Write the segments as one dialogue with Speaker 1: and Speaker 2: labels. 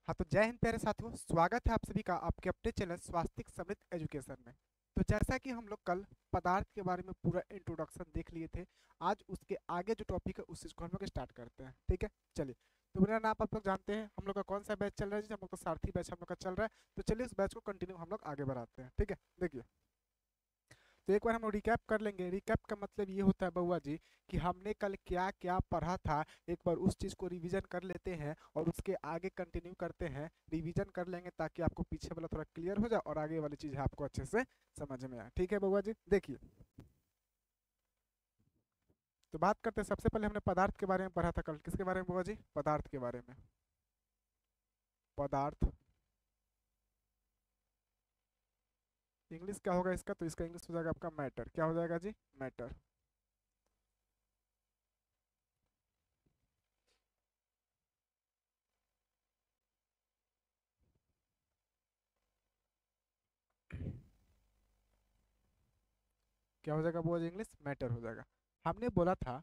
Speaker 1: हाँ तो जय हिंद प्यारे साथियों, स्वागत है आप सभी का आपके अपने चैनल स्वास्तिक समृद्ध एजुकेशन में। तो जैसा कि हम लोग कल पदार्थ के बारे में पूरा इंट्रोडक्शन देख लिए थे, आज उसके आगे जो टॉपिक है उस चीज को हम लोग स्टार्ट करते हैं। ठीक है, चलिए। तो मेरा नाम आप लोग जानते हैं, हम लोग का कौन सा बैच चल रहा है जी? हम लोग का सारथी बैच हम लोग का चल रहा है। तो चलिए उस बैच को कंटिन्यू हम लोग आगे बढ़ाते हैं। ठीक है, देखिए। तो एक बार हम लोग रिकैप कर लेंगे। रिकैप का मतलब ये होता है बउआ जी कि हमने कल क्या क्या पढ़ा था, एक बार उस चीज़ को रिवीजन कर लेते हैं और उसके आगे कंटिन्यू करते हैं। रिवीजन कर लेंगे ताकि आपको पीछे वाला थोड़ा क्लियर हो जाए और आगे वाली चीज़ आपको अच्छे से समझ में आए। ठीक है बउआ जी, देखिए। तो बात करते हैं, सबसे पहले हमने पदार्थ के बारे में पढ़ा था कल। किसके बारे में बउआ जी? पदार्थ के बारे में। पदार्थ इंग्लिश क्या होगा इसका? तो इसका इंग्लिश हो जाएगा आपका मैटर। क्या हो जाएगा जी? मैटर। क्या हो जाएगा बुआ जी? इंग्लिश मैटर हो जाएगा। हमने बोला था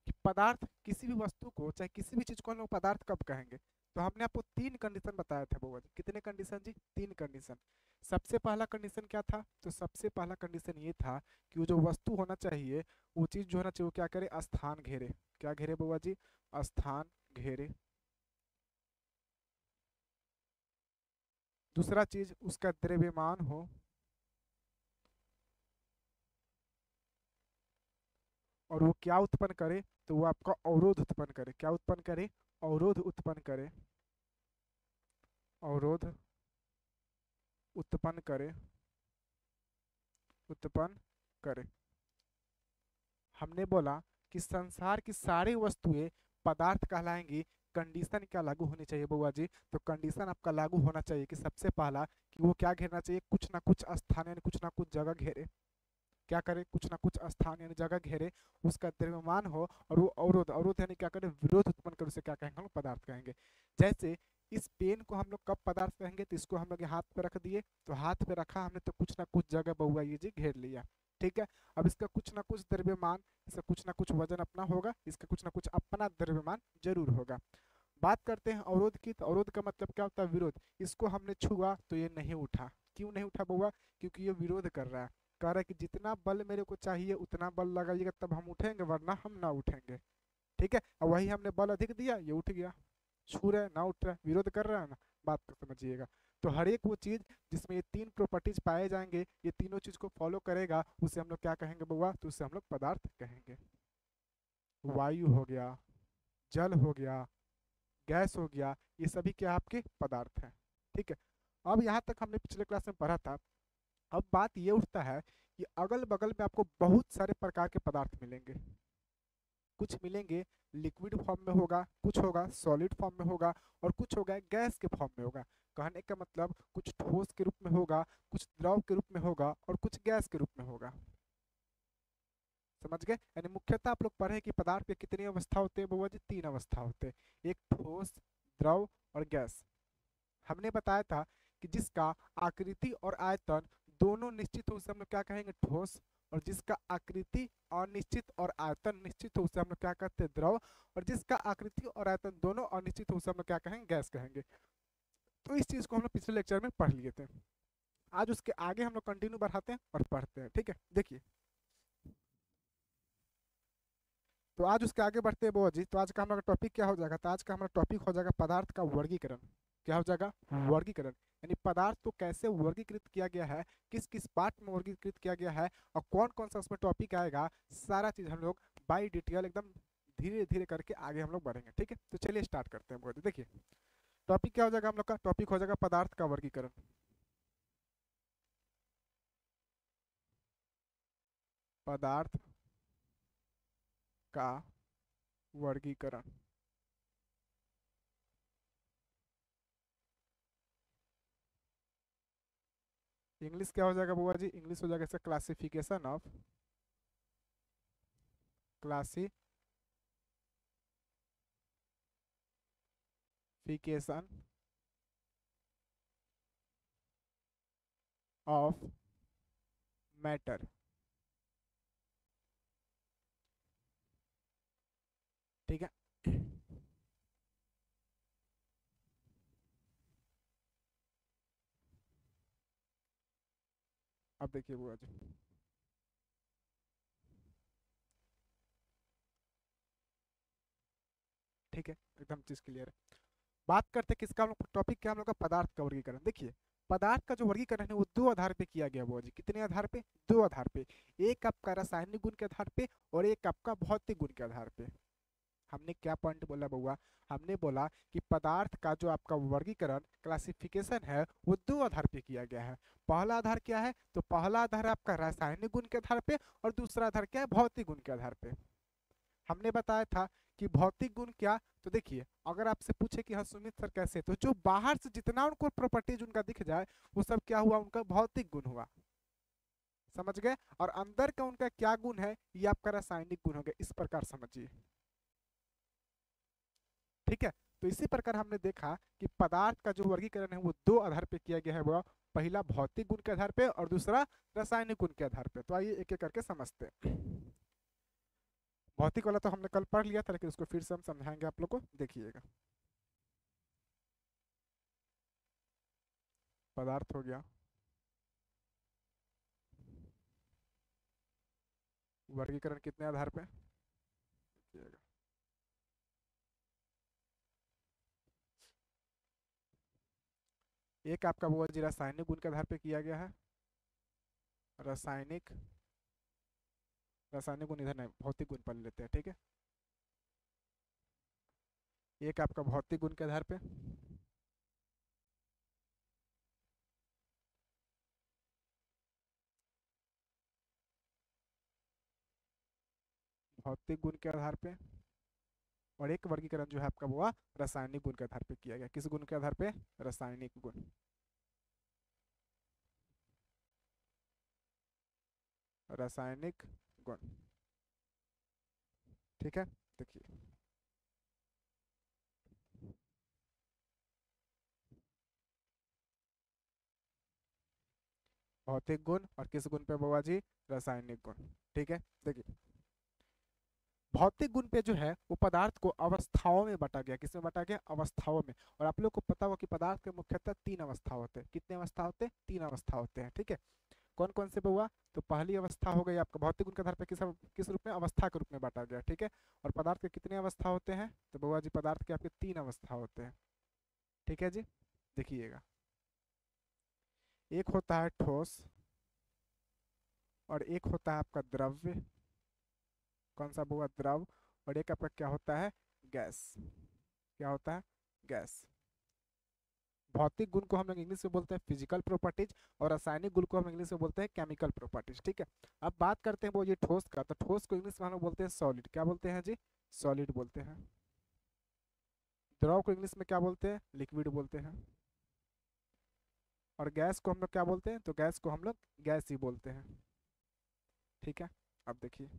Speaker 1: कि पदार्थ किसी भी वस्तु को, चाहे किसी भी चीज को हम लोग पदार्थ कब कहेंगे। तो हमने आपको तीन कंडीशन बताया था बुआ जी। कितने कंडीशन जी? तीन कंडीशन। सबसे पहला कंडीशन क्या था? तो सबसे पहला कंडीशन ये था कि वो जो वस्तु होना चाहिए, वो चीज जो होना चाहिए वो क्या करे? स्थान घेरे। क्या घेरे बुआ जी? स्थान घेरे। दूसरा चीज, उसका द्रव्यमान हो। और वो क्या उत्पन्न करे? तो वो आपका अवरोध उत्पन्न करे। क्या उत्पन्न करे? अवरोध उत्पन्न करे। अवरोध उत्पन्न करे। उत्पन्न करे। हमने बोला कि संसार की सारी वस्तुएं पदार्थ कहलाएंगी। कंडीशन क्या लागू होनी चाहिए बुआ जी? तो कंडीशन आपका लागू होना चाहिए कि सबसे पहला कि वो क्या घेरना चाहिए? कुछ ना कुछ स्थान यानी कुछ ना कुछ जगह घेरे। क्या करे? कुछ ना कुछ स्थान यानी जगह घेरे। उसका द्रव्यमान हो और वो अवरोध, अवरोध यानी क्या करे? विरोध उत्पन्न करे। उसे क्या कहेंगे? हम लोग पदार्थ कहेंगे। जैसे इस पेन को हम लोग कब पदार्थ कहेंगे? तो इसको हम लोग हाथ पे रख दिए, तो हाथ पे रखा हमने तो कुछ ना कुछ जगह बउआ ये जी घेर लिया। ठीक है। अब इसका कुछ ना कुछ द्रव्यमान, इसका कुछ ना कुछ वजन अपना होगा, इसका कुछ ना कुछ अपना द्रव्यमान जरूर होगा। बात करते हैं अवरोध की। तो अवरोध का मतलब क्या होता है? विरोध। इसको हमने छुआ तो ये नहीं उठा। क्यों नहीं उठा बउआ? क्योंकि ये विरोध कर रहा है। कह रहा है कि जितना बल मेरे को चाहिए उतना बल लगाइएगा तब हम उठेंगे, वरना हम ना उठेंगे। ठीक है। और वही हमने बल अधिक दिया, ये उठ गया। छू रहा है ना, उठ रहा है, विरोध कर रहा है ना। बात को समझिएगा। तो हर एक वो चीज जिसमें ये तीन प्रॉपर्टीज पाए जाएंगे, ये तीनों चीज को फॉलो करेगा, उसे हम लोग क्या कहेंगे बउआ? तो उसे हम लोग पदार्थ कहेंगे। वायु हो गया, जल हो गया, गैस हो गया, ये सभी क्या आपके पदार्थ हैं। ठीक है। अब यहाँ तक हमने पिछले क्लास में पढ़ा था। अब बात ये उठता है कि अगल बगल में आपको बहुत सारे प्रकार के पदार्थ मिलेंगे। कुछ मिलेंगे लिक्विड फॉर्म में होगा, कुछ होगा सॉलिड फॉर्म में होगा, और कुछ होगा गैस के फॉर्म में होगा। कहने का मतलब कुछ ठोस के रूप में होगा, कुछ द्रव के रूप में होगा, और कुछ गैस के रूप में होगा। समझ गए? यानी मुख्यतः आप लोग पढ़े कि पदार्थ के कितनी अवस्था होते हैं बुआ जी? तीन अवस्था होते हैं, एक ठोस, द्रव और गैस। हमने बताया था कि जिसका आकृति और आयतन दोनों निश्चित हो उसे हम लोग क्या कहेंगे? ठोस। और जिसका आकृति अनिश्चित और आयतन निश्चित हो उसे हम लोग क्या कहते हैं? द्रव। और जिसका आकृति और आयतन दोनों अनिश्चित हो उसे हम लोग क्या कहेंगे? गैस कहेंगे। तो इस चीज को हम लोग पिछले लेक्चर में पढ़ लिए थे। आज उसके आगे हम लोग कंटिन्यू बढ़ाते हैं और पढ़ते हैं। ठीक है, देखिए। तो आज उसके आगे बढ़ते हैं बुआ जी। तो आज का हमारा टॉपिक क्या हो जाएगा? तो आज का हमारा टॉपिक हो जाएगा पदार्थ का वर्गीकरण। क्या हो जाएगा? वर्गीकरण। यानी पदार्थ को कैसे वर्गीकृत किया गया है, किस किस पार्ट में वर्गीकृत किया गया है, और कौन कौन सा उसमें टॉपिक आएगा, सारा चीज हम लोग बाई डिटेल एकदम धीरे धीरे करके आगे हम लोग बढ़ेंगे। ठीक है, तो चलिए स्टार्ट करते हैं बुआ जी। देखिए, टॉपिक क्या हो जाएगा? हम लोग का टॉपिक हो जाएगा पदार्थ का वर्गीकरण। पदार्थ का वर्गीकरण। इंग्लिश क्या हो जाएगा बुआ जी? इंग्लिश हो जाएगा इसका classification of, classification of matter. ठीक है। अब देखिए बुआ जी, ठीक है, एकदम चीज क्लियर है। बात करते हैं किसका, हम लोग टॉपिक क्या, हम लोग का पदार्थ का वर्गीकरण। देखिए, पदार्थ का जो वर्गीकरण है वो दो आधार पे किया गया बुआ जी। कितने आधार पे? दो आधार पे। एक आपका रासायनिक गुण के आधार पे और एक आपका भौतिक गुण के आधार पे। हमने क्या पॉइंट बोला बउआ? हमने बोला कि पदार्थ का जो आपका वर्गीकरण क्लासिफिकेशन है वो दो आधार पे किया गया है। पहला आधार क्या है? तो पहला आधार है आपका रासायनिक गुण के आधार पे और दूसरा आधार क्या है? भौतिक गुण के आधार पे। हमने बताया था कि भौतिक गुण क्या, तो देखिए अगर आपसे पूछे कि हाँ सुमित सर कैसे, तो जो बाहर से जितना उनको प्रॉपर्टीज उनका दिख जाए वो सब क्या हुआ? उनका भौतिक गुण हुआ। समझ गए? और अंदर का उनका क्या गुण है? ये आपका रासायनिक गुण हो गया। इस प्रकार समझिए, ठीक है। तो इसी प्रकार हमने देखा कि पदार्थ का जो वर्गीकरण है वो दो आधार पे किया गया है, वो पहला भौतिक गुण के आधार पे और दूसरा रासायनिक गुण के आधार पे। तो आइए एक एक करके समझते हैं। भौतिक वाला तो हमने कल पढ़ लिया था, लेकिन उसको फिर से हम समझाएंगे आप लोग को, देखिएगा। पदार्थ हो गया, वर्गीकरण कितने आधार पे? देखिएगा, एक आपका वो जी रासायनिक गुण के आधार पे किया गया है। रासायनिक, रासायनिक गुण इधर नहीं, भौतिक गुण पढ़ लेते हैं, ठीक है। एक आपका भौतिक गुण के आधार पे, भौतिक गुण के आधार पे, और एक वर्गीकरण जो है आपका वो रासायनिक गुण के आधार पे किया गया। किस गुण के आधार पे? रासायनिक गुण। रासायनिक गुण, ठीक है। देखिए, भौतिक गुण और किस गुण पे बुआ जी? रासायनिक गुण, ठीक है। देखिए, भौतिक गुण पे जो है वो पदार्थ को अवस्थाओं में बांटा गया। किसमें बांटा गया? अवस्थाओं में। और आप लोग को पता होगा कि पदार्थ के मुख्यतः तीन अवस्था होते हैं। कितने अवस्था होते हैं? तीन अवस्था होते हैं, ठीक है। कौन कौन से हुआ? तो पहली अवस्था हो गई आपका भौतिक गुण के आधार पर किस किस रूप में? अवस्था के रूप में बांटा गया, ठीक है। और पदार्थ के कितने अवस्था होते हैं? तो बुआ जी पदार्थ के आपके तीन अवस्था होते हैं, ठीक है जी। देखिएगा, एक होता है ठोस और एक होता है आपका द्रव्य। कौन सा बुआ? द्रव। और एक आपका क्या होता है? गैस। क्या होता है? गैस। भौतिक गुण को हम लोग इंग्लिश में बोलते हैं फिजिकल प्रॉपर्टीज और रासायनिक गुण को हम इंग्लिश में बोलते हैं केमिकल प्रॉपर्टीज, ठीक है। अब बात करते हैं वो ये ठोस का, तो ठोस को इंग्लिश में हम लोग बोलते हैं सॉलिड। क्या बोलते हैं जी? सॉलिड बोलते हैं। द्रव को इंग्लिश में क्या बोलते हैं? लिक्विड बोलते हैं। और गैस को हम लोग क्या बोलते हैं? तो गैस को हम लोग गैस ही बोलते हैं, ठीक है। अब देखिए,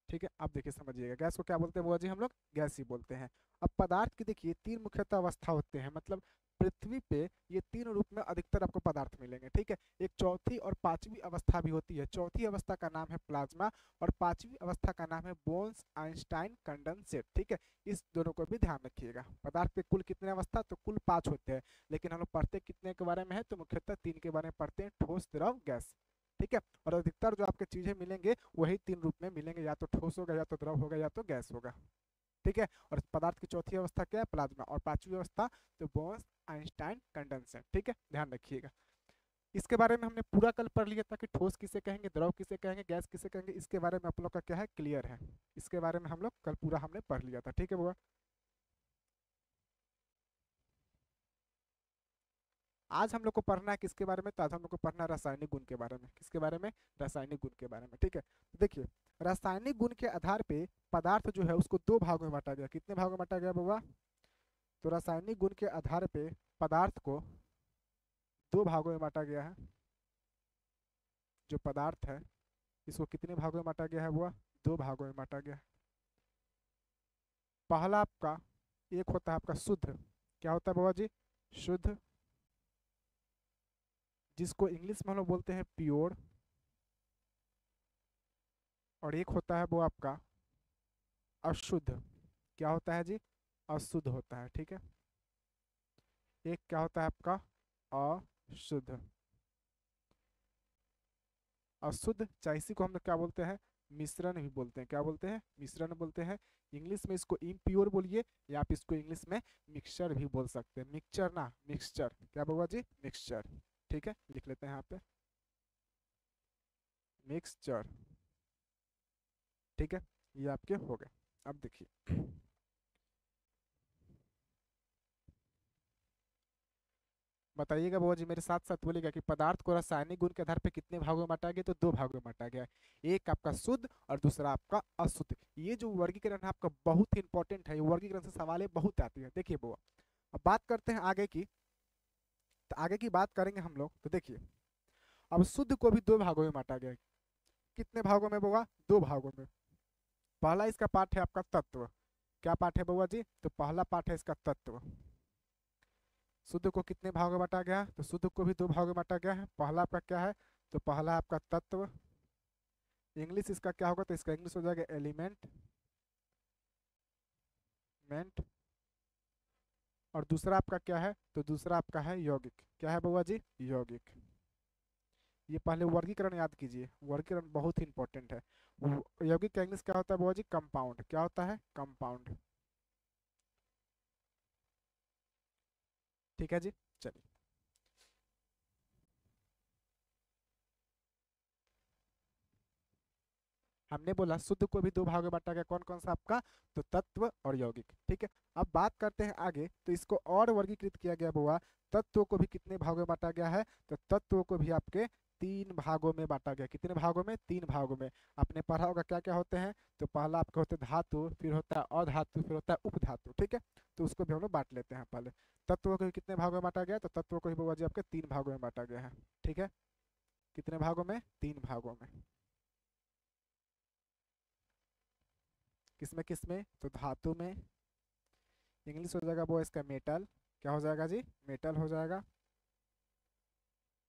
Speaker 1: ठीक है। अब देखिए समझिएगा, गैस को क्या बोलते हैं बुआ जी? हम लोग गैस ही बोलते हैं। अब पदार्थ की देखिए तीन मुख्यतः अवस्था होते हैं, मतलब पृथ्वी पे ये तीन रूप में अधिकतर आपको पदार्थ मिलेंगे, ठीक है। एक चौथी और पांचवी अवस्था भी होती है। चौथी अवस्था का नाम है प्लाज्मा और पांचवी अवस्था का नाम है बोन्स आइंस्टाइन कंडेंसेट, ठीक है। इस दोनों को भी ध्यान रखिएगा। पदार्थ के कुल कितने अवस्था? तो कुल पांच होते हैं, लेकिन हम लोग पढ़ते कितने के बारे में है? तो मुख्यतः तीन के बारे में पढ़ते हैं, ठोस द्रव गैस, ठीक है। और अधिकतर जो आपके चीजें मिलेंगे वही तीन रूप में मिलेंगे, या तो ठोस होगा या तो द्रव होगा या तो गैस होगा, ठीक है। और पदार्थ की चौथी अवस्था क्या है? प्लाज्मा। और पांचवी अवस्था तो बोन्स आइंस्टाइन कंडेंसेट, ठीक है, ध्यान रखिएगा। इसके बारे में हमने पूरा कल पढ़ लिया था कि ठोस किसे कहेंगे, द्रव किसे कहेंगे, गैस किसे कहेंगे। इसके बारे में आप लोग का क्या है? क्लियर है। इसके बारे में हम लोग कल पूरा हमने पढ़ लिया था, ठीक है बुआ। आज हम लोग को पढ़ना है किसके बारे में? तो आज हम लोग को पढ़ना है रासायनिक गुण के बारे में। किसके बारे में? रासायनिक गुण के बारे में, ठीक है। तो देखिए, रासायनिक गुण के आधार पे पदार्थ जो है उसको दो भागों में बांटा गया। कितने भागों में बांटा गया बाबा? तो रासायनिक गुण के आधार पे पदार्थ को दो भागों में बांटा गया है। जो पदार्थ है इसको कितने भागों में बांटा गया है बुआ? दो भागों में बांटा गया है। पहला आपका एक होता है आपका शुद्ध। क्या होता है बाबा जी? शुद्ध, जिसको इंग्लिश में हम लोग बोलते हैं प्योर। और एक होता है वो आपका अशुद्ध क्या होता है जी, अशुद्ध होता है, ठीक है। एक क्या होता है आपका अशुद्ध, अशुद्ध, चाहे इसी को हम लोग क्या बोलते हैं, मिश्रण भी बोलते हैं, क्या बोलते हैं, मिश्रण बोलते हैं। इंग्लिश में इसको इम्प्योर बोलिए, या आप इसको इंग्लिश में मिक्सचर भी बोल सकते हैं, मिक्सचर ना मिक्सचर, क्या बोला जी, मिक्सचर, ठीक है, लिख लेते हैं यहाँ पे मिक्सचर, ठीक है। ये आपके हो गए। अब देखिए, बताइएगा बुआ जी, मेरे साथ साथ बोलिएगा कि पदार्थ को रासायनिक गुण के आधार पर कितने भागों में बांटा गया, तो दो भागों में बांटा गया है, एक आपका शुद्ध और दूसरा आपका अशुद्ध। ये जो वर्गीकरण है आपका बहुत ही इंपॉर्टेंट है, ये वर्गीकरण से सवाल बहुत आती है। देखिए बुआ, अब बात करते हैं आगे की, तो आगे की बात करेंगे हम लोग, तो देखिए अब शुद्ध को भी दो भागों में बांटा गया है। कितने भागों में बुआ, दो भागों में। पहला इसका पार्ट है आपका तत्व, क्या पार्ट है बुआ जी, तो पहला पार्ट है इसका तत्व। शुद्ध को कितने भागों में बांटा गया, तो शुद्ध को भी दो भागों में बांटा गया है। पहला आपका क्या है, तो पहला आपका तत्व, इंग्लिश इसका क्या होगा, तो इसका इंग्लिश हो जाएगा एलिमेंट मेंट। और दूसरा आपका क्या है, तो दूसरा आपका है यौगिक, क्या है बुआ जी, यौगिक। ये पहले वर्गीकरण याद कीजिए, वर्गीकरण बहुत ही इंपॉर्टेंट है। यौगिक का इंग्लिश क्या होता है बुआ जी, कंपाउंड, क्या होता है, कंपाउंड, ठीक है जी। चलिए, हमने बोला शुद्ध को भी दो भागों में बांटा गया, कौन कौन सा आपका, तो तत्व और यौगिक, ठीक है। अब बात करते हैं आगे, तो इसको और वर्गीकृत किया गया बुआ, तत्वों को भी कितने भागों में बांटा गया है, तो तत्वों को भी आपके तीन भागों में बांटा गया। कितने भागों में, तीन भागों में। आपने पढ़ा होगा क्या क्या होते हैं, तो पहला आपके होते हैं धातु, फिर होता है अधातु, फिर होता है उपधातु, ठीक है। तो उसको भी हम लोग बांट लेते हैं पहले। तत्वों को भी कितने भागों में बांटा गया, तो तत्वों को भी बुआ जी आपके तीन भागों में बांटा गया है, ठीक है। कितने भागों में, तीन भागों में। किसमें किसमें, तो धातु में, इंग्लिश हो जाएगा वो इसका मेटल, क्या हो जाएगा जी, मेटल हो जाएगा।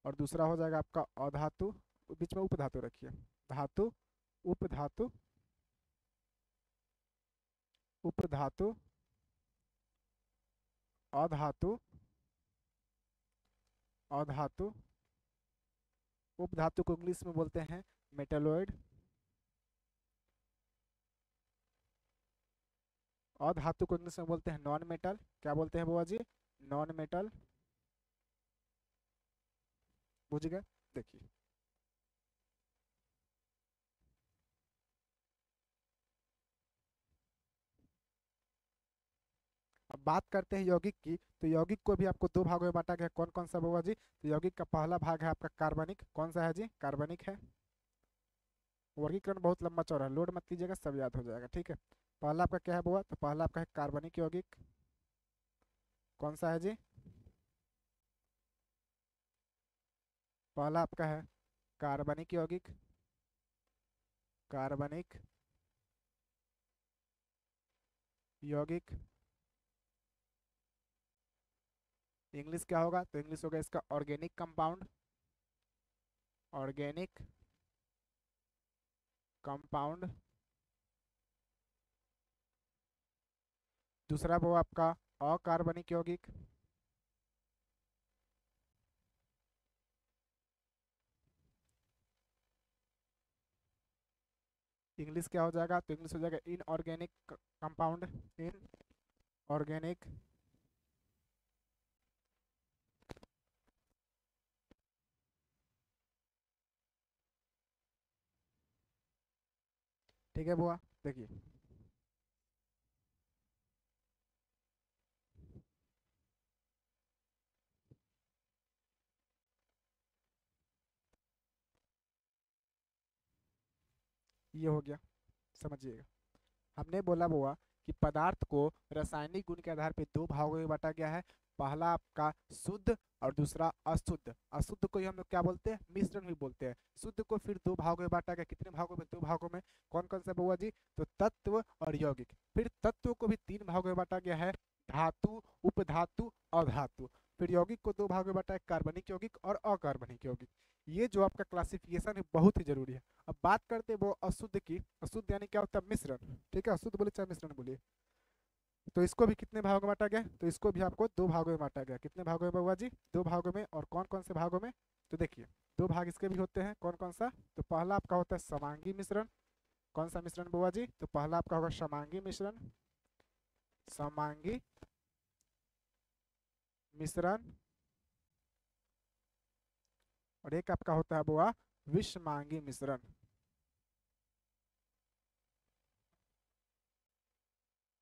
Speaker 1: और दूसरा हो जाएगा आपका अधातु, बीच में उपधातु रखिए, धातु, उपधातु, उपधातु, अधातु, अधातु, उपधातु को इंग्लिश में बोलते हैं मेटलॉइड। अधातु को इंग्लिश में बोलते हैं नॉन मेटल, क्या बोलते हैं बुआ जी, नॉन मेटल, बुझ गए। देखिए, अब बात करते हैं यौगिक की, तो यौगिक को भी आपको दो भागों में बांटा गया, कौन कौन सा बुआ जी, तो यौगिक का पहला भाग है आपका कार्बनिक, कौन सा है जी, कार्बनिक है। वर्गीकरण बहुत लंबा चौड़ा है, लोड मत कीजिएगा, सब याद हो जाएगा, ठीक है। पहला आपका क्या है बुआ, तो पहला आपका है कार्बनिक यौगिक, कौन सा है जी, पहला आपका है कार्बनिक यौगिक, कार्बनिक यौगिक। इंग्लिश क्या होगा, तो इंग्लिश होगा इसका ऑर्गेनिक कंपाउंड, ऑर्गेनिक कंपाउंड। दूसरा वो आपका अकार्बनिक यौगिक, इंग्लिश क्या हो जाएगा, तो इंग्लिश हो जाएगा इनऑर्गेनिक कंपाउंड, इन ऑर्गेनिक। ठीक है बुआ, देखिए, ये हो गया, समझिएगा। हमने बोला बुआ कि पदार्थ को रासायनिक गुण के आधार पर दो भागों में बांटा गया है, पहला आपका शुद्ध और दूसरा अशुद्ध। अशुद्ध को ही हम लोग क्या बोलते हैं, मिश्रण भी बोलते हैं। शुद्ध को फिर दो भागों में बांटा गया, कितने भागों में, दो भागों में। कौन कौन सा बुआ जी, तो तत्व और यौगिक। फिर तत्व को भी तीन भागों में बांटा गया है, धातु, उपधातु, अधातु। फिर यौगिक को दो भागों में बांटा है, कार्बनिक यौगिक और अकार्बनिक यौगिक। ये जो आपका क्लासिफिकेशन है बहुत ही जरूरी है। अब बात करते हैं वो अशुद्ध की। अशुद्ध यानी क्या होता है? मिश्रण। ठीक है, अशुद्ध बोले चाहे मिश्रण बोलिए। तो इसको भी कितने भागों में बांटा गया? तो इसको भी आपको दो भागों में बांटा गया। कितने भागों में बउआ जी? दो भागों में। और कौन कौन से भागों में? तो देखिए, दो भाग इसके भी होते हैं। कौन कौन सा? तो पहला आपका होता है समांगी मिश्रण। कौन सा मिश्रण बुआ जी? तो पहला आपका होगा समांगी मिश्रण। समांगी मिश्रण। और एक आपका होता है बुआ विषमांगी मिश्रण।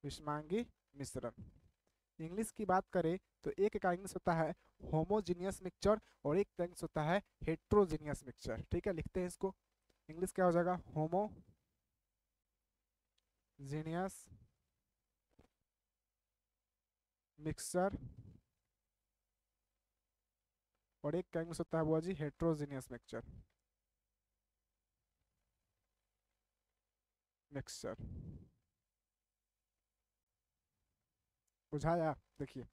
Speaker 1: विषमांगी मिश्रण। इंग्लिश की बात करें तो एक का इंग्लिश होता है होमोजीनियस मिक्सचर और एक का इंग्लिश होता है हेट्रोजीनियस मिक्सचर। ठीक है, लिखते हैं इसको। इंग्लिश क्या हो जाएगा? Homogeneous mixture. और एक का इंग्लिश होता है बुआ जी हेट्रोजीनियस मिक्सचर। मिक्सचर बुझाया? देखिए,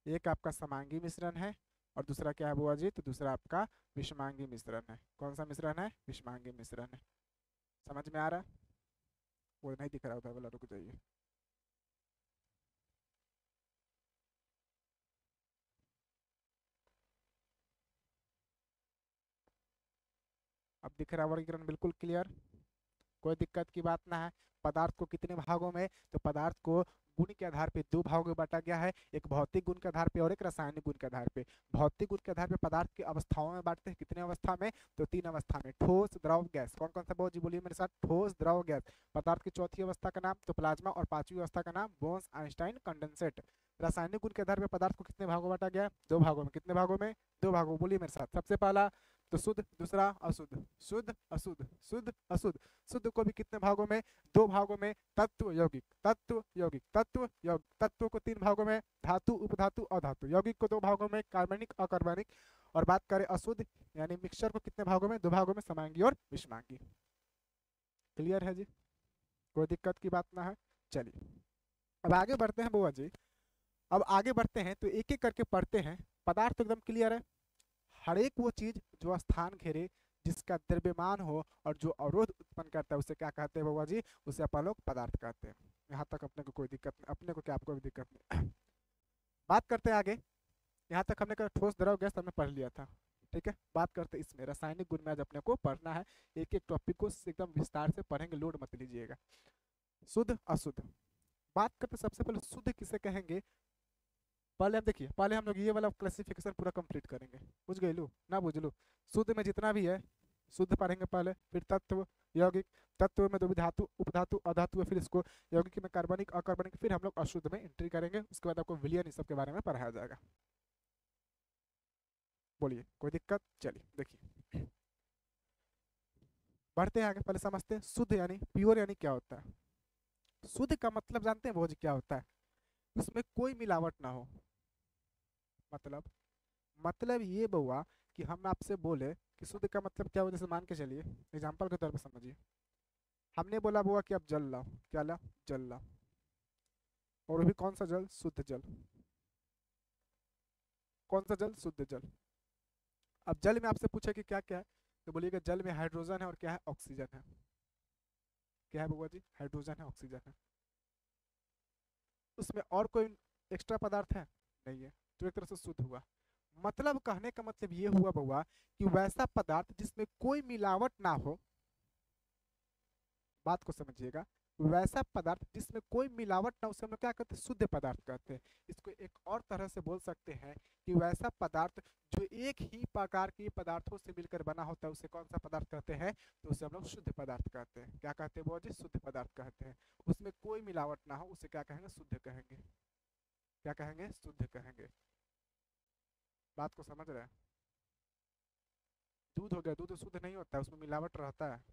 Speaker 1: एक आपका समांगी मिश्रण है और दूसरा क्या है बुआ जी? तो दूसरा आपका विषमांगी मिश्रण है। कौन सा मिश्रण है? विषमांगी मिश्रण है। समझ में आ रहा है? वो नहीं दिख रहा उधर वाला, रुक जाइए। अब दिख रहा वर्गीकरण बिल्कुल क्लियर, कोई दिक्कत की बात ना है। पदार्थ को कितने भागों में? तो पदार्थ को गुण के आधार पे दो भागों में बांटा गया है, एक भौतिक गुण के आधार पे और एक रासायनिक गुण के आधार पे। भौतिक गुण के आधार पे पदार्थ की अवस्थाओं में बांटते हैं। कितने अवस्था में? तो तीन अवस्था में, ठोस, द्रव, गैस। कौन कौन सा बहुत जी बोलिए मेरे साथ? ठोस, द्रव, गैस। पदार्थ की चौथी अवस्था का नाम तो प्लाज्मा और पांचवी अवस्था का नाम बोन्स आइंस्टाइन कंडेंसेट। रासायनिक गुण के आधार पे पदार्थ को कितने भागों में बांटा गया? दो भागों में। कितने भागों में? दो भागों। बोलिए मेरे साथ। सबसे पहला तो शुद्ध, दूसरा अशुद्ध। शुद्ध अशुद्ध, शुद्ध अशुद्ध। शुद्ध को भी कितने भागों में? दो भागों में। तत्व यौगिक, तत्व यौगिक, तत्व यौगिक। तत्व को तीन भागों में, धातु, उपधातु, अधातु। यौगिक को दो भागों में, कार्बनिक, अकार्बनिक। और बात करें अशुद्ध यानी मिक्सचर को कितने भागों में? दो भागों में, समांगी और विषमांगी। क्लियर है जी? कोई दिक्कत की बात ना है। चलिए अब आगे बढ़ते हैं बुआ जी। अब आगे बढ़ते हैं तो एक एक करके पढ़ते हैं। पदार्थ तो एकदम क्लियर है। हर एक वो चीज जो स्थान घेरे, जिसका द्रव्यमान हो और जो अवरोध उत्पन्न करता है, उसे क्या कहते हैं बाबा जी? उसे अपन लोग पदार्थ कहते हैं। यहाँ तक अपने को कोई दिक्कत नहीं, अपने को क्या आपको भी दिक्कत नहीं। बात करते हैं आगे। यहाँ तक हमने कहा ठोस, द्रव, गैस हमने पढ़ लिया था। ठीक है, बात करते हैं इसमें रासायनिक गुण में। आज अपने को पढ़ना है। एक एक टॉपिक को एकदम विस्तार से पढ़ेंगे, लोड मत लीजिएगा। शुद्ध अशुद्ध। बात करते सबसे पहले शुद्ध किसे कहेंगे? पहले हम देखिए, पहले हम लोग ये वाला क्लासिफिकेशन पूरा कंप्लीट करेंगे। बुझ गए लो ना? बुझ लो। शुद्ध में जितना भी है शुद्ध पढ़ेंगे पहले, फिर तत्व, यौगिक। तत्व में दो भी धातु, उपधातु, अधातु है, फिर इसको यौगिक में कार्बनिक, अकार्बनिक, फिर हम लोग अशुद्ध में एंट्री करेंगे। उसके बाद आपको विलयन इस सब के बारे में पढ़ाया जाएगा। बोलिए, कोई दिक्कत? चलिए देखिए, बढ़ते हैं आगे। पहले समझते हैं शुद्ध यानी प्योर यानी क्या होता है। शुद्ध का मतलब जानते हैं वो जी क्या होता है? उसमें कोई मिलावट ना हो। मतलब मतलब ये बउआ कि हम आपसे बोले कि शुद्ध का मतलब क्या हो, जैसे मान के चलिए, एग्जाम्पल के तौर पर समझिए। हमने बोला बुआ कि आप जल लाओ। क्या लाओ? जल लाओ। और वो भी कौन सा जल? शुद्ध जल। कौन सा जल? शुद्ध जल। अब जल में आपसे पूछे कि क्या क्या है, तो बोलिएगा जल में हाइड्रोजन है और क्या है? ऑक्सीजन है। क्या है बुआ जी? हाइड्रोजन है, ऑक्सीजन है। उसमें और कोई एक्स्ट्रा पदार्थ है? नहीं है। तो एक तरह से शुद्ध हुआ। मतलब कहने का मतलब ये हुआ बउआ कि वैसा पदार्थ जिसमें कोई मिलावट ना हो। बात को समझिएगा। वैसा पदार्थ जिसमें कोई मिलावट ना, उसे हम लोग क्या कहते हैं? शुद्ध पदार्थ कहते हैं। इसको एक और तरह से बोल सकते हैं कि वैसा पदार्थ जो एक ही प्रकार के पदार्थों से मिलकर बना होता है, उसे कौन सा पदार्थ कहते हैं? तो उसे हम लोग शुद्ध पदार्थ कहते हैं। क्या कहते हैं वो जी? शुद्ध पदार्थ कहते हैं। उसमें कोई मिलावट ना हो, उसे क्या कहेंगे? शुद्ध कहेंगे। क्या कहेंगे? शुद्ध कहेंगे। बात को समझ रहे हैं? दूध हो गया, दूध शुद्ध नहीं होता है, उसमें मिलावट रहता है।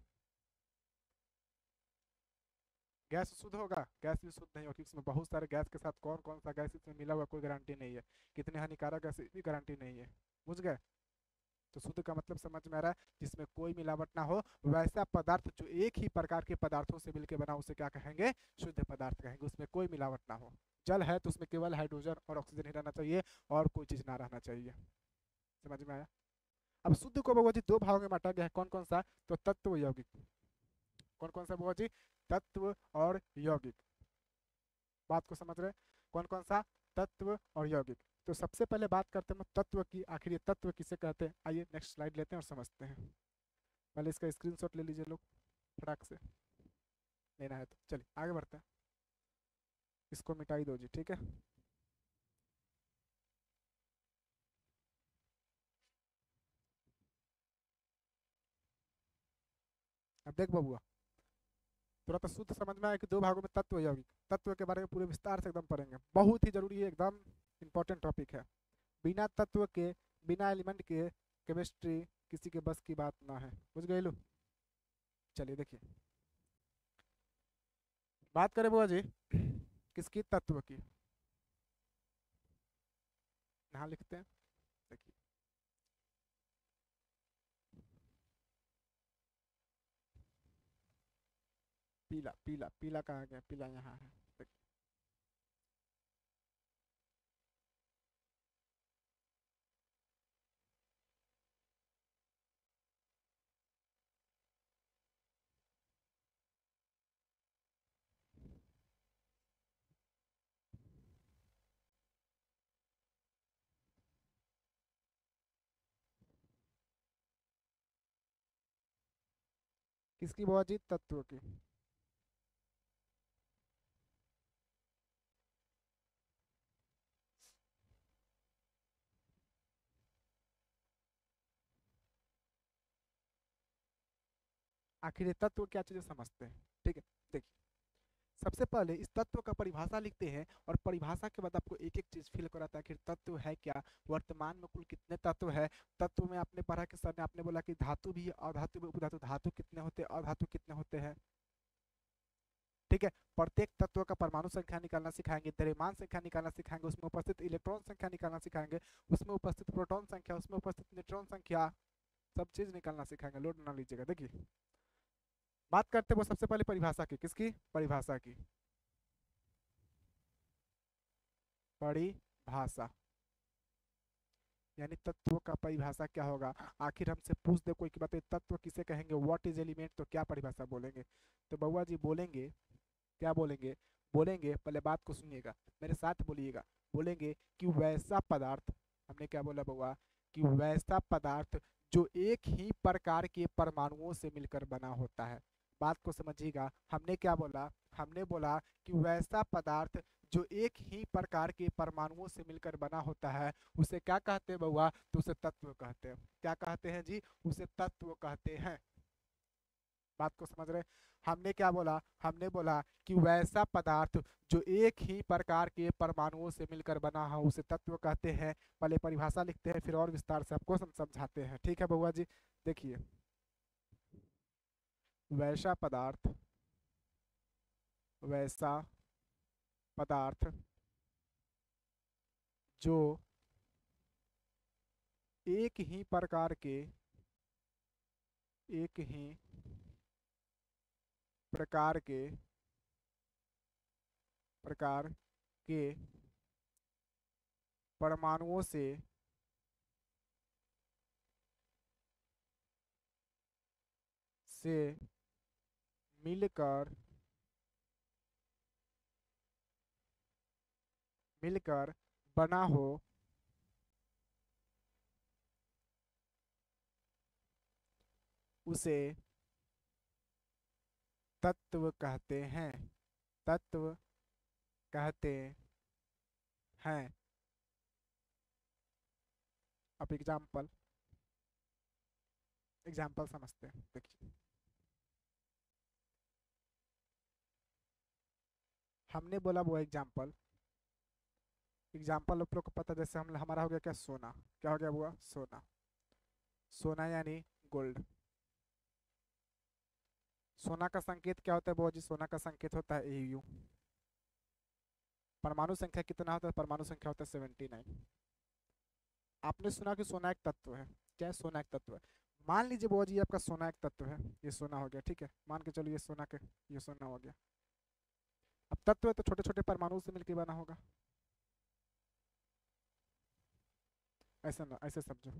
Speaker 1: गैस शुद्ध होगा? गैस भी शुद्ध नहीं होगी। इसमें बहुत सारे गैस के साथ कौन कौन सा गैस इसमें मिला हुआ, कोई गारंटी नहीं है। कितने हानिकारक गैस भी गारंटी नहीं है। बुझ गए? तो शुद्ध का मतलब समझ में आ रहा है? जिसमें कोई मिलावट ना हो, वैसा पदार्थ जो एक ही प्रकार के पदार्थों से मिलकर बना, उसे क्या कहेंगे? शुद्ध पदार्थ कहेंगे। उसमें कोई मिलावट ना हो। जल है तो उसमें केवल हाइड्रोजन और ऑक्सीजन ही रहना चाहिए, और कोई चीज ना रहना चाहिए। समझ में आया? अब शुद्ध को बउआ जी दो भागों में बांटा गया है, कौन कौन सा? तो तत्व यौगिक। कौन कौन सा बउआ जी? तत्व और यौगिक। बात को समझ रहे? कौन कौन सा? तत्व और यौगिक। तो सबसे पहले बात करते हैं तत्व की। आखिर ये तत्व किसे कहते हैं? आइए नेक्स्ट स्लाइड लेते हैं और समझते हैं। पहले इसका स्क्रीनशॉट ले लीजिए लोग फटाक से, लेना है तो चलिए आगे बढ़ते हैं। इसको मिटाई दो जी, ठीक है। अब देख बबुआ, तुरंत शुद्ध समझ में आया कि दो भागों में तत्व यौगिक। तत्व के बारे में पूरे विस्तार से एकदम पढ़ेंगे, बहुत ही जरूरी है, एकदम इंपॉर्टेंट टॉपिक है। बिना तत्व के, बिना एलिमेंट के केमिस्ट्री किसी के बस की बात ना है। बुझ गए लो? चलिए देखिए, बात करें बुआ जी किसकी? तत्व की। यहाँ लिखते हैं, देखिए पीला पीला पीला कहाँ गया? पीला यहाँ है, देखिए। किसकी बुआ जी? तत्व की। आखिर ये तत्व क्या चीज़ें समझते हैं, ठीक है। देखिए, सबसे पहले इस तत्व का परिभाषा लिखते हैं, और परिभाषा के बाद आपको एक एक चीज फील कराता है कि तत्व है क्या, वर्तमान में कुल कितने तत्व है। तत्व में आपने पढ़ा कि सर ने आपने बोला कि धातु भी है, अधातु भी, उपधातु। धातु कितने होते हैं, अधातु कितने होते हैं, ठीक है। प्रत्येक तत्व का परमाणु संख्या निकालना सिखाएंगे, द्रव्यमान संख्या निकालना सिखाएंगे, उसमें उपस्थित इलेक्ट्रॉन संख्या निकालना सिखाएंगे, उसमें उपस्थित प्रोटॉन संख्या, उसमें उपस्थित न्यूट्रॉन संख्या, सब चीज निकालना सिखाएंगे। लोड ना लीजिएगा। देखिए, बात करते हैं वो सबसे पहले परिभाषा की। किसकी? परिभाषा की। परिभाषा यानी तत्व का परिभाषा क्या होगा। आखिर हमसे पूछ दे कोई कि बताइए तत्व किसे कहेंगे, व्हाट इज एलिमेंट, तो क्या परिभाषा बोलेंगे? तो बउआ जी बोलेंगे, क्या बोलेंगे? बोलेंगे, पहले बात को सुनिएगा, मेरे साथ बोलिएगा। बोलेंगे कि वैसा पदार्थ, हमने क्या बोला बउआ? कि वैसा पदार्थ जो एक ही प्रकार के परमाणुओं से मिलकर बना होता है। बात को समझिएगा, हमने क्या बोला? हमने बोला कि वैसा पदार्थ जो एक ही प्रकार के परमाणुओं से मिलकर बना होता है, उसे क्या कहते हैं बउआ? तो उसे तत्व कहते हैं। क्या कहते हैं जी? उसे तत्व कहते हैं। बात को समझ रहे? हमने क्या बोला? हमने बोला कि वैसा पदार्थ जो एक ही प्रकार के परमाणुओं से मिलकर बना हो उसे तत्व कहते हैं। पहले परिभाषा लिखते हैं, फिर और विस्तार से आपको समझाते हैं, ठीक है बउआ जी। देखिए, वैसा पदार्थ, वैसा पदार्थ जो एक ही प्रकार के, एक ही प्रकार के, प्रकार के परमाणुओं से मिलकर, मिलकर बना हो उसे तत्व कहते हैं। तत्व कहते हैं। अब एग्जाम्पल, एग्जाम्पल समझते हैं। देखिए, हमने बोला वो एग्जाम्पल, एग्जाम्पल आप लोग को पता, जैसे हम हमारा हो गया क्या? सोना। क्या हो गया बुआ? सोना। सोना यानी गोल्ड। सोना का संकेत क्या होता है बुआ जी? सोना का संकेत होता है AU। परमाणु संख्या कितना होता है? परमाणु संख्या होता है 79। आपने सुना कि सोना एक तत्व है। क्या है? सोना एक तत्व है। मान लीजिए बुआ जी आपका सोना एक तत्व है, ये सोना हो गया, ठीक है। मान के चलो ये सोना के, ये सोना हो गया। अब तत्व है तो छोटे छोटे परमाणु से मिलकर बना होगा। ऐसे ना, ऐसे समझो।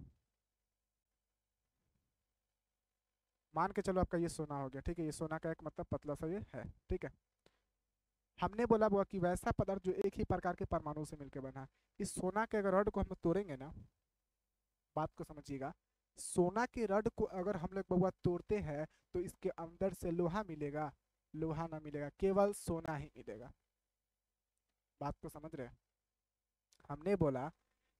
Speaker 1: मान के चलो आपका ये सोना हो गया, ठीक है, ये सोना का एक मतलब पतला सा ये है, ठीक है। हमने बोला वो कि वैसा पदार्थ जो एक ही प्रकार के परमाणु से मिलकर बना है। इस सोना के अगर रड को हम तोड़ेंगे ना, बात को समझिएगा, सोना के रड को अगर हम लोग बउआ तोड़ते हैं तो इसके अंदर से लोहा मिलेगा? लोहा ना मिलेगा, केवल सोना ही मिलेगा। बात को समझ रहे हैं? हमने बोला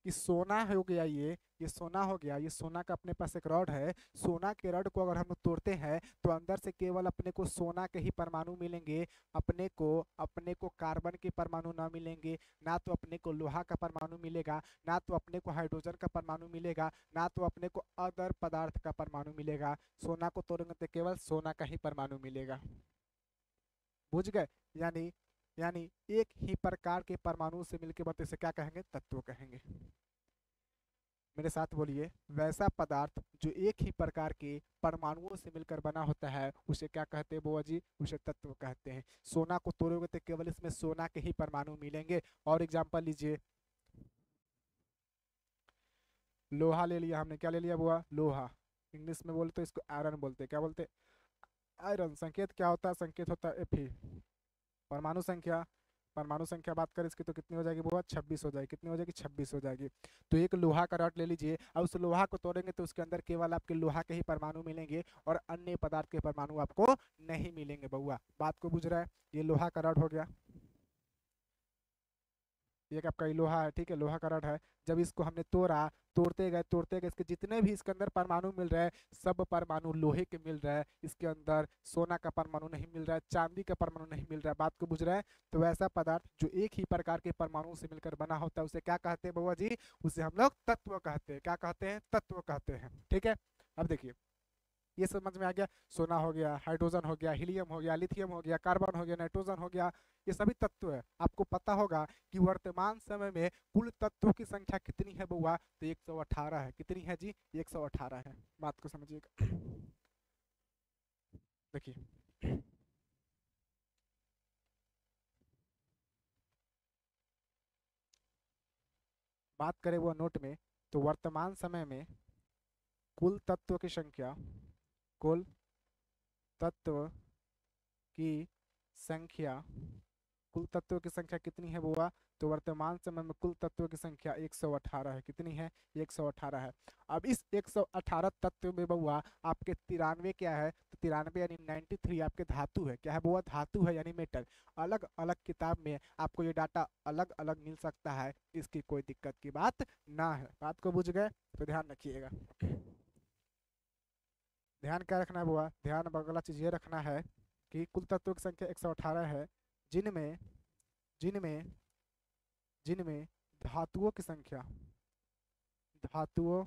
Speaker 1: कि सोना हो गया, ये सोना हो गया, ये सोना का अपने पास एक रॉड है। सोना के रॉड को अगर हम तोड़ते हैं तो अंदर से केवल अपने को सोना के ही परमाणु मिलेंगे। अपने को कार्बन के परमाणु ना मिलेंगे, ना तो अपने को लोहा का परमाणु मिलेगा, ना तो अपने को हाइड्रोजन का परमाणु मिलेगा, ना तो अपने को अदर पदार्थ का परमाणु मिलेगा। सोना को तोड़ेंगे तो केवल सोना का ही परमाणु मिलेगा। बुझ गए? यानी यानी एक ही प्रकार के परमाणु से मिलकर बनते से क्या कहेंगे? तत्व कहेंगे। मेरे साथ बोलिए, वैसा पदार्थ जो एक ही प्रकार के परमाणुओं से मिलकर बना होता है उसे क्या कहते हैं बुआ जी? उसे तत्व कहते हैं। सोना को तोड़ोगे तो केवल इसमें सोना के ही परमाणु मिलेंगे। और एग्जांपल लीजिए, लोहा ले लिया हमने, क्या ले लिया बुआ? लोहा। इंग्लिश में बोले तो इसको आयरन बोलते हैं। क्या बोलते हैं? आयरन। संकेत क्या होता है? संकेत होता है Fe। परमाणु संख्या, परमाणु संख्या बात करें इसकी तो कितनी हो जाएगी बुआ? 26 हो जाएगी। कितनी हो जाएगी? 26 हो जाएगी। तो एक लोहा का रॉड ले लीजिए और उस लोहा को तोड़ेंगे तो उसके अंदर केवल आपके लोहा के ही परमाणु मिलेंगे और अन्य पदार्थ के परमाणु आपको नहीं मिलेंगे बउआ। बात को बुझ रहा है? ये लोहा का रॉड हो गया, एक आपका ये लोहा है, ठीक है, लोहा का रॉड है। जब इसको हमने तोड़ा, तोड़ते गए इसके जितने भी इसके अंदर परमाणु मिल रहे हैं सब परमाणु लोहे के मिल रहा है। इसके अंदर सोना का परमाणु नहीं मिल रहा है, चांदी का परमाणु नहीं मिल रहा है। बात को बुझ रहा है? तो वैसा पदार्थ जो एक ही प्रकार के परमाणु से मिलकर बना होता है उसे क्या कहते हैं बउआ जी? उसे हम लोग तत्व कहते हैं। क्या कहते हैं? तत्व कहते हैं, ठीक है। अब देखिए, ये समझ में आ गया? सोना हो गया, हाइड्रोजन हो गया, हीलियम हो गया, लिथियम हो गया, कार्बन हो गया, नाइट्रोजन हो गया, ये सभी तत्व है। आपको पता होगा कि वर्तमान समय में कुल तत्वों की संख्या कितनी है बुआ? तो 118 है। कितनी है जी? 118 है। बात को समझिएगा। देखिए, बात करें वो नोट में, तो वर्तमान समय में कुल तत्व की संख्या, कुल तत्व की संख्या, कुल तत्वों की संख्या कितनी है बुआ? तो वर्तमान समय में कुल तत्वों की संख्या 118 है। कितनी है? 118 है। अब इस 118 तत्व में बुआ आपके 93 क्या है? तो 93 यानी 93 आपके धातु है। क्या है बुआ? धातु है, यानी मेटल। अलग अलग किताब में आपको ये डाटा अलग अलग मिल सकता है, इसकी कोई दिक्कत की बात ना है। बात को बुझ गए? तो ध्यान रखिएगा। ध्यान क्या रखना है बुआ? ध्यान अगला चीज ये रखना है कि कुल तत्वों की संख्या 118 है, जिनमें जिनमें जिनमें धातुओं की संख्या, धातुओं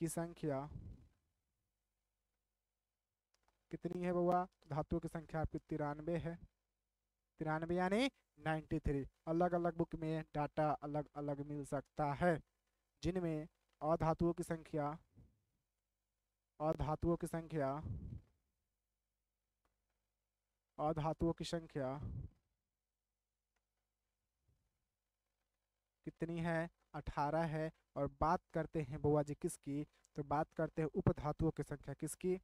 Speaker 1: की संख्या कितनी है बउआ? धातुओं की संख्या आपकी 93 है। 93 यानी 93। अलग अलग बुक में डाटा अलग अलग मिल सकता है, जिनमें अधातुओं की संख्या, अधातुओं की संख्या, अधातुओं की संख्या कितनी है? 18 है। और बात करते हैं बुआ जी किसकी? तो बात करते हैं उपधातुओं की संख्या। किसकी?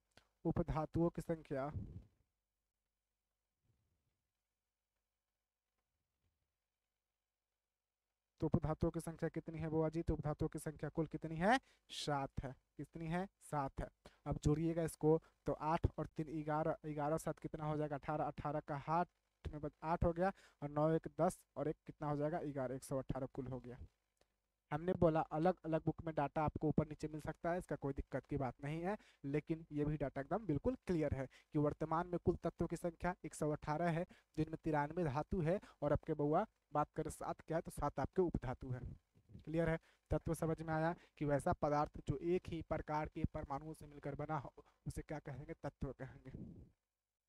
Speaker 1: उपधातुओं की संख्या। तो उपधातुओं की संख्या कितनी है बुआ जी? तो उपधातुओं की संख्या कुल कितनी है? 7 है। कितनी है? 7 है। अब जोड़िएगा इसको, तो 8 और 3 11, 11 7 कितना हो जाएगा? 18। 18 का हाथ में 8 हो गया, और 9 1 10, और एक कितना हो जाएगा? 11। 118 कुल हो गया। हमने बोला अलग अलग बुक में डाटा आपको ऊपर नीचे मिल सकता है, इसका कोई दिक्कत की बात नहीं है, लेकिन ये भी डाटा एकदम बिल्कुल क्लियर है कि वर्तमान में कुल तत्वों की संख्या 118 है, जिनमें 93 धातु है, और आपके बउआ बात करें 7 क्या है? तो 7 आपके उपधातु है। क्लियर है? तत्व समझ में आया कि वैसा पदार्थ जो एक ही प्रकार के परमाणुओं से मिलकर बना हो उसे क्या कहेंगे? तत्व कहेंगे।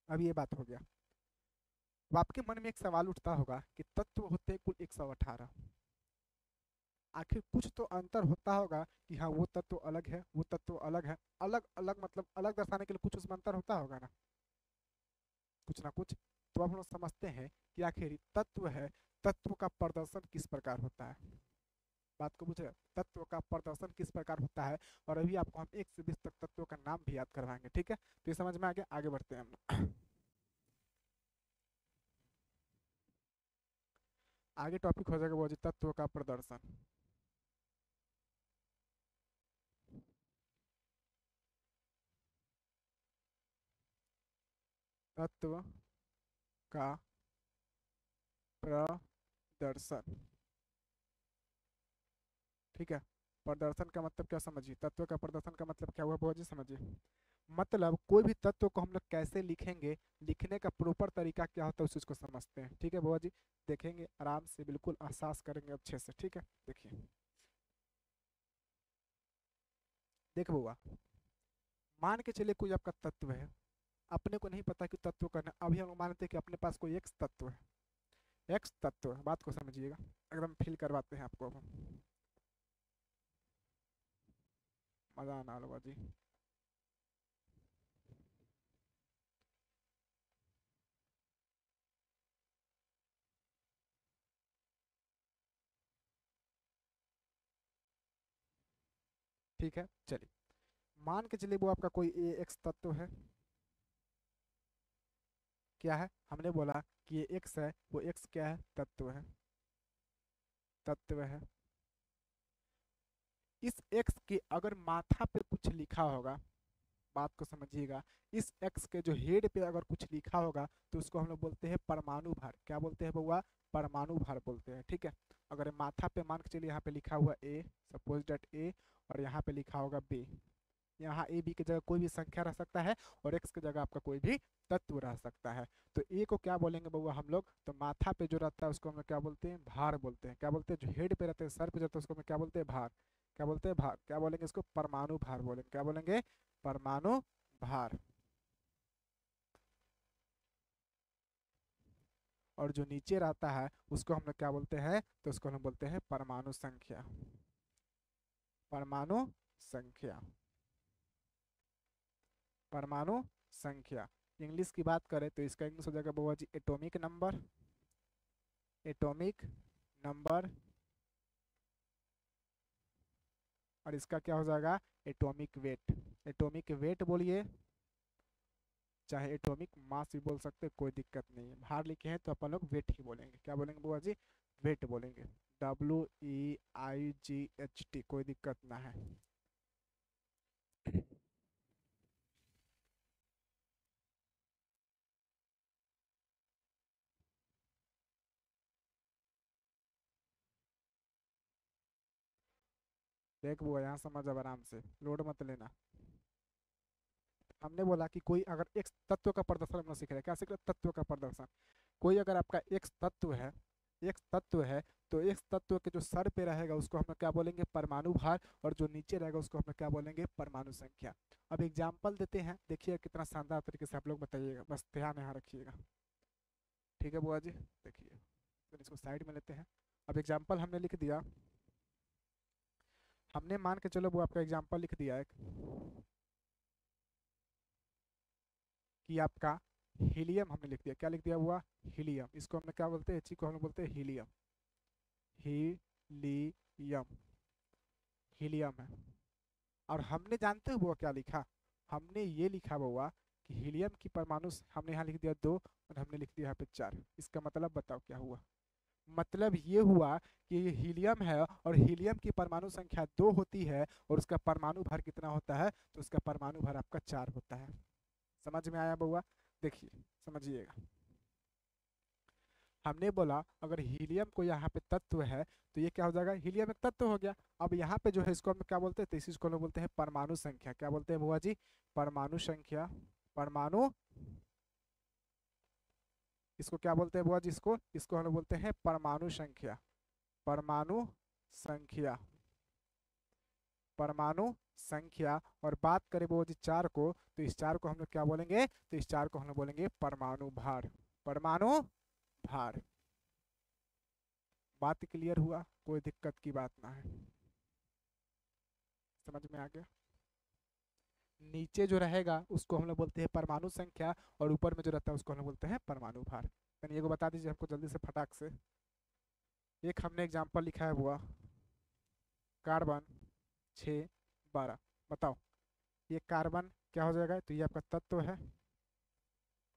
Speaker 1: अब ये बात हो गया। अब आपके मन में एक सवाल उठता होगा कि तत्व होते हैं कुल 118, आखिर कुछ तो अंतर होता होगा कि हाँ वो तत्व अलग है, वो तत्व अलग है। अलग अलग मतलब अलग दर्शाने के लिए कुछ उसमें अंतर होता होगा ना, कुछ ना कुछ। तो अब हम लोग समझते हैं कि आखिर तत्व है, तत्व का प्रदर्शन किस प्रकार होता है। बात को बुझे? तत्व का प्रदर्शन किस प्रकार होता है, और अभी आपको हम 1 से 20 तक तत्वों का नाम भी याद करवाएंगे, ठीक है? तो ये समझ में आ गया, आगे बढ़ते हैं हम। आगे टॉपिक हो जाएगा वो जी तत्व का प्रदर्शन। तत्व का प्रदर्शन, ठीक है? प्रदर्शन का मतलब क्या समझिए, तत्व का प्रदर्शन का मतलब क्या हुआ बुआ जी, समझिए। मतलब कोई भी तत्व को हम लोग कैसे लिखेंगे, लिखने का प्रॉपर तरीका क्या होता है, उस चीज को समझते हैं, ठीक है बुआ जी? देखेंगे आराम से, बिल्कुल एहसास करेंगे अच्छे से, ठीक है? देखिए, देख बुआ, मान के चलिए कोई आपका तत्व है, अपने को नहीं पता कि तत्व का नाम, अभी हम लोग मानते हैं कि अपने पास कोई एक्स तत्व है, एक्स तत्व है, बात को समझिएगा, एकदम फील करवाते हैं आपको अब हम। मजा आना होगा जी। ठीक है, चलिए, मान के चलिए वो आपका कोई ए एक्स तत्व है। क्या है? हमने बोला कि ये एक्स है, वो एक्स क्या है? तत्व है, तत्व है। इस एक्स के अगर माथा पे कुछ लिखा होगा, बात को समझिएगा, इस एक्स के जो हेड पे अगर कुछ लिखा होगा तो उसको हम लोग बोलते हैं परमाणु भार। क्या बोलते हैं बउआ? परमाणु भार बोलते हैं, ठीक है? अगर माथा पे मान के चलिए यहाँ पे लिखा हुआ ए, सपोज डेट ए, और यहाँ पे लिखा होगा बी, यहाँ ए बी की जगह कोई भी संख्या रह सकता है, और एक्स की जगह आपका कोई भी तत्व रह सकता है। तो ए को क्या बोलेंगे बउआ हम लोग? तो माथा पे जो रहता है उसको हम लोग क्या बोलते हैं? भार बोलते हैं। क्या बोलते हैं? जो हेड पे रहते हैं, सर पे रहते हैं, उसको हम लोग क्या बोलते हैं? भार। क्या बोलते हैं? भार। क्या बोलेंगे इसको? परमाणु भार बोलेंगे। क्या बोलेंगे? परमाणु भार। और जो नीचे रहता है उसको हम लोग क्या बोलते हैं? तो उसको हम बोलते हैं परमाणु संख्या। परमाणु संख्या, परमाणु संख्या। इंग्लिश की बात करें तो इसका इंग्लिश हो जाएगा बुआ जी एटॉमिक नंबर, एटॉमिक नंबर। और इसका क्या हो जाएगा? Atomic weight. एटॉमिक वेट बोलिए, चाहे एटॉमिक मास भी बोल सकते हैं, कोई दिक्कत नहीं है। भार लिखे हैं तो अपन लोग वेट ही बोलेंगे। क्या बोलेंगे बुआ जी? वेट बोलेंगे। WEIGHT, कोई दिक्कत ना है। देख बुआ, यहाँ समझ, अब आराम से लोड मत लेना। हमने बोला कि कोई अगर एक तत्व का प्रदर्शन हम लोग सीख रहे हैं, क्या सीख रहे हैं? तत्व का प्रदर्शन। कोई अगर आपका एक तत्व है, एक तत्व है, तो एक तत्व के जो सर पे रहेगा उसको हम लोग क्या बोलेंगे? परमाणु भार। और जो नीचे रहेगा उसको हम लोग क्या बोलेंगे? परमाणु संख्या। अब एग्जाम्पल देते हैं, देखिए कितना शानदार तरीके से आप लोग बताइएगा, बस ध्यान यहाँ रखिएगा। ठीक है बुआ जी, देखिए, तो इसको साइड में लेते हैं। अब एग्जाम्पल हमने लिख दिया, हमने मान के चलो वो आपका एग्जाम्पल लिख दिया एक, कि आपका हीलियम हमने लिख दिया। क्या लिख दिया हुआ? हीलियम। इसको हमने क्या बोलते हैं? इसी को हम लोग बोलते हैं हीलियम। हीलियम, हीलियम है। और हमने जानते हो वो क्या लिखा? हमने ये लिखा हुआ कि हीलियम की परमाणु हमने यहाँ लिख दिया 2, और हमने लिख दिया यहाँ पे 4। इसका मतलब बताओ क्या हुआ? मतलब ये हुआ कि ये हीलियम है, और हीलियम की परमाणु संख्या 2 होती है, और उसका परमाणु भार कितना होता है? तो उसका परमाणु भार आपका 4 होता है। समझ में आया बउआ? देखिए, समझिएगा। हमने बोला अगर हीलियम को यहाँ पे तत्व है तो ये क्या हो जाएगा? हीलियम एक तत्व हो गया। अब यहाँ पे जो है इसको हम क्या बोलते हैं? तो इसी को हम बोलते हैं परमाणु संख्या। क्या बोलते हैं बुआ जी? परमाणु संख्या। परमाणु, इसको क्या बोलते हैं बुआ जी? इसको इसको हम लोग बोलते हैं परमाणु संख्या। परमाणु संख्या, परमाणु संख्या। और बात करें बुआ जी 4 को, तो इस 4 को हम लोग क्या बोलेंगे? तो इस 4 को हम लोग बोलेंगे परमाणु भार। परमाणु भार। बात क्लियर हुआ? कोई दिक्कत की बात ना है, समझ में आ गया? नीचे जो रहेगा उसको हम लोग बोलते हैं परमाणु संख्या, और ऊपर में जो रहता है उसको हम लोग बोलते हैं परमाणु भार। यानी ये को बता दीजिए हमको जल्दी से फटाक से। एक हमने एग्जाम्पल लिखा है बुआ, कार्बन 6 12। बताओ ये कार्बन क्या हो जाएगा, तो ये आपका तत्व है,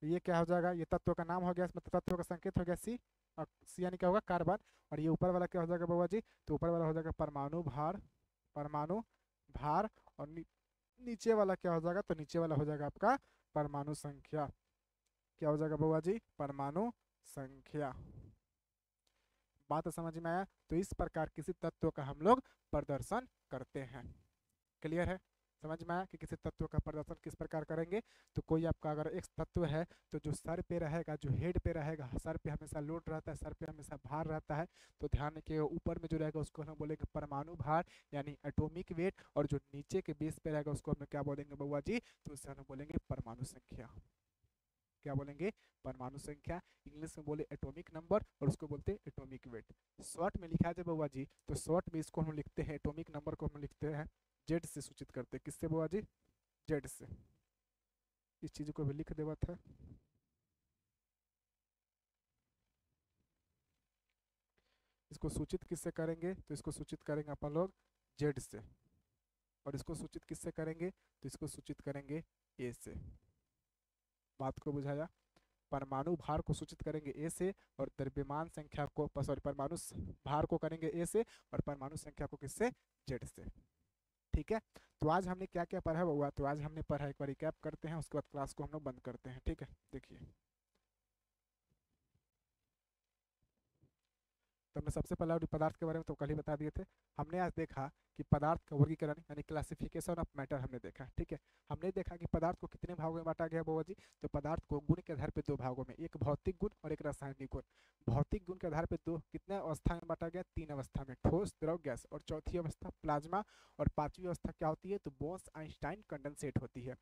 Speaker 1: ये क्या हो जाएगा, ये तत्व का नाम हो गया, इसमें तत्व का संकेत हो गया सी, और सी यानी क्या होगा कार्बन। और ये ऊपर वाला क्या हो जाएगा बाबा जी, तो ऊपर वाला हो जाएगा परमाणु भार, परमाणु भार। और नीचे वाला क्या हो जाएगा, तो नीचे वाला हो जाएगा आपका परमाणु संख्या। क्या हो जाएगा बाबा जी, परमाणु संख्या। बात समझ में आया। तो इस प्रकार किसी तत्व का हम लोग प्रदर्शन करते हैं। क्लियर है, समझ में आया कि किसी तत्व का प्रदर्शन किस प्रकार करेंगे। तो कोई आपका अगर एक तत्व है तो जो सर पे रहेगा, जो हेड पे रहेगा, सर पे हमेशा लोड रहता है, सर पे हमेशा भार रहता है, तो ध्यान रखिएगा ऊपर में जो रहेगा उसको हम बोलेंगे परमाणु भार यानी एटॉमिक वेट, और जो नीचे के बेस पे रहेगा उसको हम क्या बोलेंगे बउआ जी, तो उससे हम बोलेंगे परमाणु संख्या। क्या बोलेंगे, परमाणु संख्या। इंग्लिश में बोले एटॉमिक नंबर, और उसको बोलते हैं एटॉमिक वेट। शॉर्ट में लिखा जाए बउआ जी, तो शॉर्ट में इसको हम लिखते हैं, एटॉमिक नंबर को हम लिखते हैं जेड से सूचित करते हैं। किससे बुआ जी, जेड से। इस चीज को भी लिख देवा था। इसको सूचित किससे करेंगे, तो इसको सूचित करेंगे अपन लोग जेड से। और इसको सूचित किससे करेंगे, तो इसको सूचित करेंगे ए से। बात को बुझाया। परमाणु भार को सूचित करेंगे ए से, और द्रव्यमान संख्या को, सॉरी, परमाणु भार को करेंगे ए से, और परमाणु संख्या को किससे, जेड से। ठीक है। तो आज हमने क्या क्या पढ़ा हुआ, तो आज हमने पढ़ा, एक बार रिकैप करते हैं, उसके बाद क्लास को हम लोग बंद करते हैं। ठीक है, देखिए। तो हमने सबसे पहला पदार्थ के बारे में तो कल ही बता दिए थे। हमने आज देखा कि पदार्थ का वर्गीकरण यानी क्लासिफिकेशन ऑफ मैटर हमने देखा। ठीक है। हमने देखा कि पदार्थ को कितने भागों में बांटा गया बाबा जी, तो पदार्थ को गुण के आधार पर 2 भागों में, एक भौतिक गुण और एक रासायनिक गुण। भौतिक गुण के आधार पर दो कितने अवस्था में बांटा गया, 3 अवस्था में, ठोस, द्रव, गैस। और चौथी अवस्था प्लाज्मा। और 5वीं अवस्था क्या होती है, तो बोस आइंस्टाइन कंडेंसेट होती है।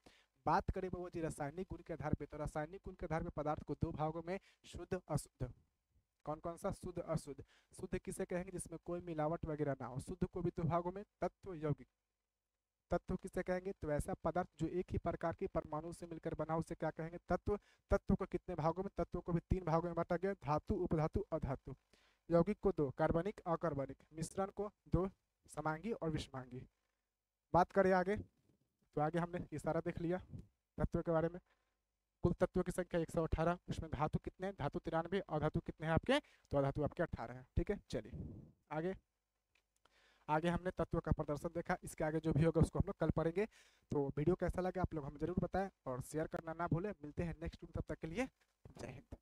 Speaker 1: बात करें बाबा जी रासायनिक गुण के आधार पर, तो रासायनिक गुण के आधार पर पदार्थ को 2 भागों में, शुद्ध अशुद्ध। कौन कौन सा, शुद्ध अशुद्ध। शुद्ध किसे कहेंगे, जिसमें कोई मिलावट वगैरह ना हो। शुद्ध को भी 2 भागों में, तत्व यौगिक। तत्व किसे कहेंगे, तो ऐसा पदार्थ जो एक ही प्रकार के परमाणु से मिलकर बना हो, उसे क्या कहेंगे, तत्व। तत्व को कितने भागों में, तत्व को भी 3 भागों में बांटा गया, धातु, उपधातु, अधातु। यौगिक को 2, कार्बनिक, अकार्बनिक। मिश्रण को 2, समांगी और विषमांगी। बात करें आगे, तो आगे हमने ये सारा देख लिया तत्व के बारे में। कुल तत्वों की संख्या 118। उसमें धातु कितने हैं, धातु 93, और धातु कितने हैं आपके, तो धातु आपके 18 है। ठीक है, चलिए आगे। आगे हमने तत्व का प्रदर्शन देखा, इसके आगे जो भी होगा उसको हम लोग कल पढ़ेंगे। तो वीडियो कैसा लगा आप लोग हमें जरूर बताएं, और शेयर करना ना भूलें। मिलते हैं नेक्स्ट वीडियो, तब तक के लिए जय हिंद।